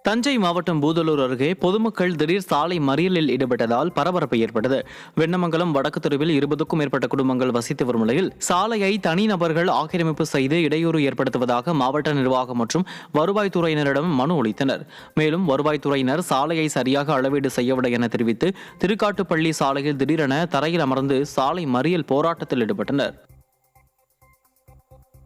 தஞ்சை மாவட்டம் பூதலூர் அருகே பொதுமக்கள் திடீர் சாலை மறியலில் ஈடுபட்டதால் பரபரப்பு ஏற்பட்டது. வெண்ணமங்கலம் வடக்கு தெருவில் 20க்கும் மேற்பட்ட குடும்பங்கள் வசித்து வரும் நிலையில் சாலையை தனிநபர்கள் ஆக்கிரமிப்பு செய்து இடையூறு ஏற்படுத்துவதாக மாவட்ட நிர்வாகம் மற்றும் வருவாய்த்துறையினரிடம் மனு அளித்தனர். மேலும் வருவாய்த்துறையினர் சாலையை சரியாக அளவீடு செய்யவில்லை என தெரிவித்து திருக்காட்டுப்பள்ளி சாலையில் திடீரென தரையில் அமர்ந்து சாலை மறியல் போராட்டத்தில் ஈடுபட்டனர்.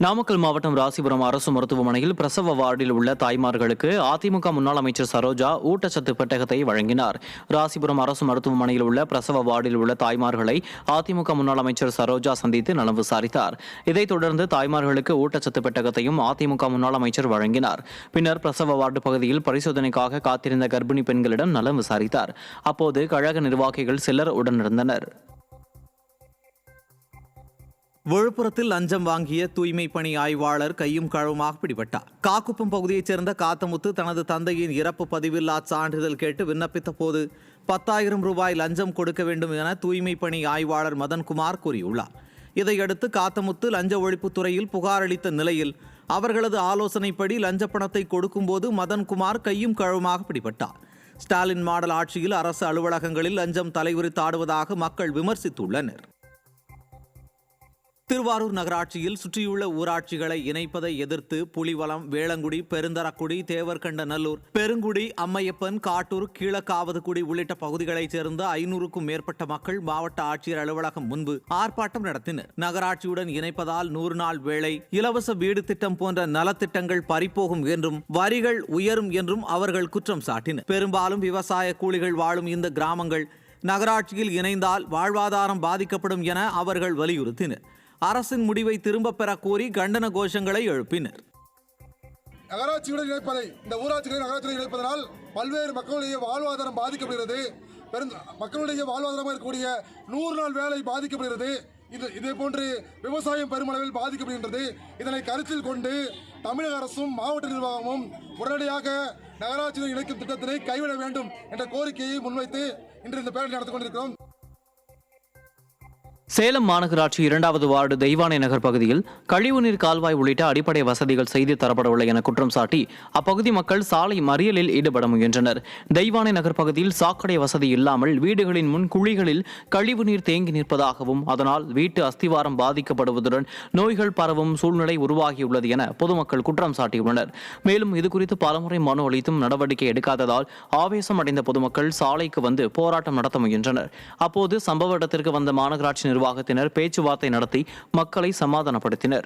நாமக்கல் மாவட்டம் ராசிபுரம் அரசு மருத்துவமனையில் பிரசவ வார்டில் உள்ள தாய்மார்களுக்கு அதிமுக முன்னாள் அமைச்சர் சரோஜா ஊட்டச்சத்து பெட்டகத்தை வழங்கினார். ராசிபுரம் அரசு மருத்துவமனையில் உள்ள பிரசவ வார்டில் உள்ள தாய்மார்களை அதிமுக முன்னாள் அமைச்சர் சரோஜா சந்தித்து நலம் விசாரித்தார். இதைத் தொடர்ந்து தாய்மார்களுக்கு ஊட்டச்சத்து பெட்டகத்தையும் அதிமுக முன்னாள் அமைச்சர் வழங்கினார். பின்னர் பிரசவ வார்டு பகுதியில் பரிசோதனைக்காக காத்திருந்த கர்ப்பிணி பெண்களிடம் நலம் விசாரித்தார். அப்போது கழக நிர்வாகிகள் சிலர் உடனிருந்தனர். விழுப்புரத்தில் லஞ்சம் வாங்கிய தூய்மை பணி ஆய்வாளர் கையும் களவுமாக பிடிபட்டார். காக்குப்பம் பகுதியைச் சேர்ந்த காத்தமுத்து தனது தந்தையின் இறப்பு பதிவில்லா சான்றிதழ் கேட்டு விண்ணப்பித்த போது 10,000 ரூபாய் லஞ்சம் கொடுக்க வேண்டும் என தூய்மை பணி ஆய்வாளர் மதன்குமார் கூறியுள்ளார். இதையடுத்து காத்தமுத்து லஞ்ச ஒழிப்புத்துறையில் புகார் அளித்த நிலையில் அவர்களது ஆலோசனைப்படி லஞ்ச பணத்தை கொடுக்கும்போது மதன்குமார் கையும் களவுமாக பிடிபட்டார். ஸ்டாலின் மாடல் ஆட்சியில் அரசு அலுவலகங்களில் லஞ்சம் தலைவிரித்து ஆடுவதாக மக்கள் விமர்சித்துள்ளனர். திருவாரூர் நகராட்சியில் சுற்றியுள்ள ஊராட்சிகளை இணைப்பதை எதிர்த்து புலிவலம், வேளங்குடி, பெருந்தரக்குடி, தேவர்கண்டநல்லூர், பெருங்குடி, அம்மையப்பன், காட்டூர், கீழக்காவதுகுடி உள்ளிட்ட பகுதிகளைச் சேர்ந்த 500க்கும் மேற்பட்ட மக்கள் மாவட்ட ஆட்சியர் அலுவலகம் முன்பு ஆர்ப்பாட்டம் நடத்தினர். நகராட்சியுடன் இணைப்பதால் 100 நாள் வேலை, இலவச வீடு திட்டம் போன்ற நலத்திட்டங்கள் பறிப்போகும் என்றும் வரிகள் உயரும் என்றும் அவர்கள் குற்றம் சாட்டினர். பெரும்பாலும் விவசாய கூலிகள் வாழும் இந்த கிராமங்கள் நகராட்சியில் இணைந்தால் வாழ்வாதாரம் பாதிக்கப்படும் என அவர்கள் வலியுறுத்தினர். அரசின் முடிவை திரும்ப பெற கோரி கண்டன கோஷங்களை எழுப்பினர். நகராட்சியுடன் இணைப்பதை இந்த ஊராட்சிகளை நகராட்சியுடன் இணைப்பதனால் பல்வேறு மக்களுடைய வாழ்வாதாரம் பாதிக்கப்படுகிறது. மக்களுடைய வாழ்வாதாரமாக இருக்கக்கூடிய 100 நாள் வேலை பாதிக்கப்படுகிறது. இதே போன்று விவசாயம் பெருமளவில் பாதிக்கப்படுகின்றது. இதனை கருத்தில் கொண்டு தமிழக அரசும் மாவட்ட நிர்வாகமும் உடனடியாக நகராட்சியுடன் இணைக்கும் திட்டத்தினை கைவிட வேண்டும் என்ற கோரிக்கையை முன்வைத்து இன்று இந்த பேரணி நடத்திக் கொண்டிருக்கிறோம். சேலம் மாநகராட்சி 2வது வார்டு தெய்வானை நகர் பகுதியில் கழிவுநீர் கால்வாய் உள்ளிட்ட அடிப்படை வசதிகள் செய்து தரப்படவில்லை என குற்றம் சாட்டி அப்பகுதி மக்கள் சாலை மறியலில் ஈடுபட முயன்றனர். தெய்வானை நகர் பகுதியில் சாக்கடை வசதி இல்லாமல் வீடுகளின் முன் குழிகளில் கழிவுநீர் தேங்கி நிற்பதாகவும் அதனால் வீட்டு அஸ்திவாரம் பாதிக்கப்படுவதுடன் நோய்கள் பரவும் சூழ்நிலை உருவாகியுள்ளது என பொதுமக்கள் குற்றம் சாட்டியுள்ளனர். மேலும் இதுகுறித்து பலமுறை மனு அளித்தும் நடவடிக்கை எடுக்காததால் ஆவேசம் அடைந்த பொதுமக்கள் சாலைக்கு வந்து போராட்டம் நடத்த முயன்றனர். அப்போது சம்பவ இடத்திற்கு வந்த மாநகராட்சி நிர்வாகத்தினர் பேச்சுவார்த்தை நடத்தி மக்களை சமாதானப்படுத்தினர்.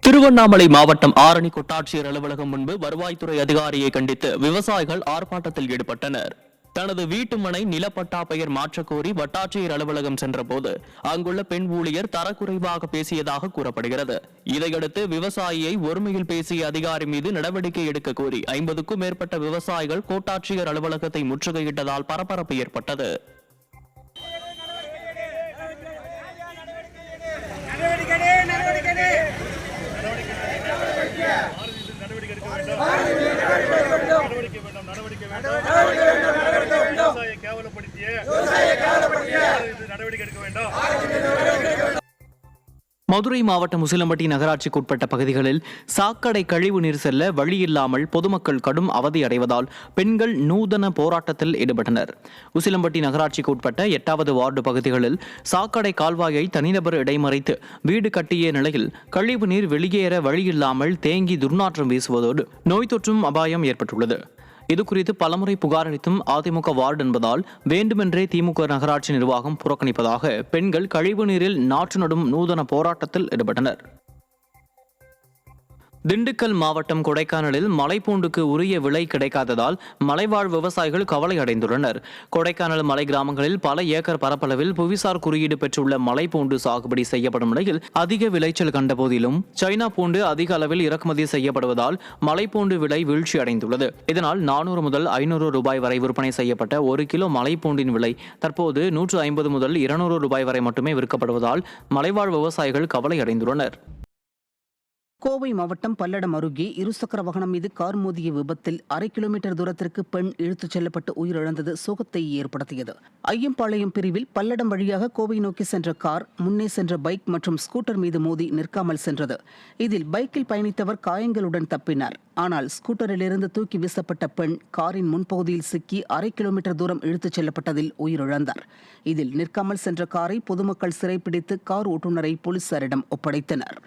திருவண்ணாமலை மாவட்டம் ஆரணி கோட்டாட்சியர் அலுவலகம் முன்பு வருவாய்த்துறை அதிகாரியை கண்டித்து விவசாயிகள் ஆர்ப்பாட்டத்தில் ஈடுபட்டனர். தனது வீட்டு மனை நிலப்பட்டா பெயர் மாற்றக்கோரி வட்டாட்சியர் அலுவலகம் சென்றபோது அங்குள்ள பெண் ஊழியர் தரக்குறைவாக பேசியதாக கூறப்படுகிறது. இதையடுத்து விவசாயியை ஒருமையில் பேசிய அதிகாரி மீது நடவடிக்கை எடுக்க கோரி 50க்கும் மேற்பட்ட விவசாயிகள் கோட்டாட்சியர் அலுவலகத்தை முற்றுகையிட்டதால் பரபரப்பு ஏற்பட்டது. மதுரை மாவட்டம் உசிலம்பட்டி நகராட்சிக்கு உட்பட்ட பகுதிகளில் சாக்கடை கழிவு நீர் செல்ல வழியில்லாமல் பொதுமக்கள் கடும் அவதி அடைவதால் பெண்கள் நூதன போராட்டத்தில் ஈடுபட்டனர். உசிலம்பட்டி நகராட்சிக்கு உட்பட்ட 8வது வார்டு பகுதிகளில் சாக்கடை கால்வாயை தனிநபர் இடைமறித்து வீடு கட்டிய நிலையில் கழிவு நீர் வெளியேற வழியில்லாமல் தேங்கி துர்நாற்றம் வீசுவதோடு நோய் தொற்றும் அபாயம் ஏற்பட்டுள்ளது. இதுகுறித்து பலமுறை புகார் அளித்தும் அதிமுக வார்டு என்பதால் வேண்டுமென்றே திமுக நகராட்சி நிர்வாகம் புறக்கணிப்பதாக பெண்கள் கழிவு நீரில் நாற்று நடும் நூதன போராட்டத்தில் ஈடுபட்டனர். திண்டுக்கல் மாவட்டம் கொடைக்கானலில் மலைப்பூண்டுக்கு உரிய விலை கிடைக்காததால் மலைவாழ் விவசாயிகள் கவலை அடைந்துள்ளனர். கொடைக்கானல் மலை கிராமங்களில் பல ஏக்கர் பரப்பளவில் புவிசார் குறியீடு பெற்றுள்ள மலைப்பூண்டு சாகுபடி செய்யப்படும் நிலையில் அதிக விளைச்சல் கண்ட போதிலும் சைனா பூண்டு அதிக அளவில் இறக்குமதி செய்யப்படுவதால் மலைப்பூண்டு விலை வீழ்ச்சி அடைந்துள்ளது. இதனால் 400 முதல் 500 ரூபாய் வரை விற்பனை செய்யப்பட்ட 1 கிலோ மலைப்பூண்டின் விலை தற்போது 150 முதல் 200 ரூபாய் வரை மட்டுமே விற்கப்படுவதால் மலைவாழ் விவசாயிகள் கவலை அடைந்துள்ளனர். கோவை மாவட்டம் பல்லடம் அருகே இருசக்கர வாகனம் மீது கார் மோதிய விபத்தில் 1/2 கிலோமீட்டர் தூரத்திற்கு பெண் இழுத்துச் செல்லப்பட்டு உயிரிழந்தது சோகத்தை ஏற்படுத்தியது. ஐயம்பாளையம் பிரிவில் பல்லடம் வழியாக கோவை நோக்கி சென்ற கார் முன்னே சென்ற பைக் மற்றும் ஸ்கூட்டர் மீது மோதி நிற்காமல் சென்றது. இதில் பைக்கில் பயணித்தவர் காயங்களுடன் தப்பினார். ஆனால் ஸ்கூட்டரிலிருந்து தூக்கி வீசப்பட்ட பெண் காரின் முன்பகுதியில் சிக்கி 1/2 கிலோமீட்டர் தூரம் இழுத்துச் செல்லப்பட்டதில் உயிரிழந்தார். இதில் நிற்காமல் சென்ற காரை பொதுமக்கள் சிறைப்பிடித்து கார் ஓட்டுநரை போலீசாரிடம் ஒப்படைத்தனர்.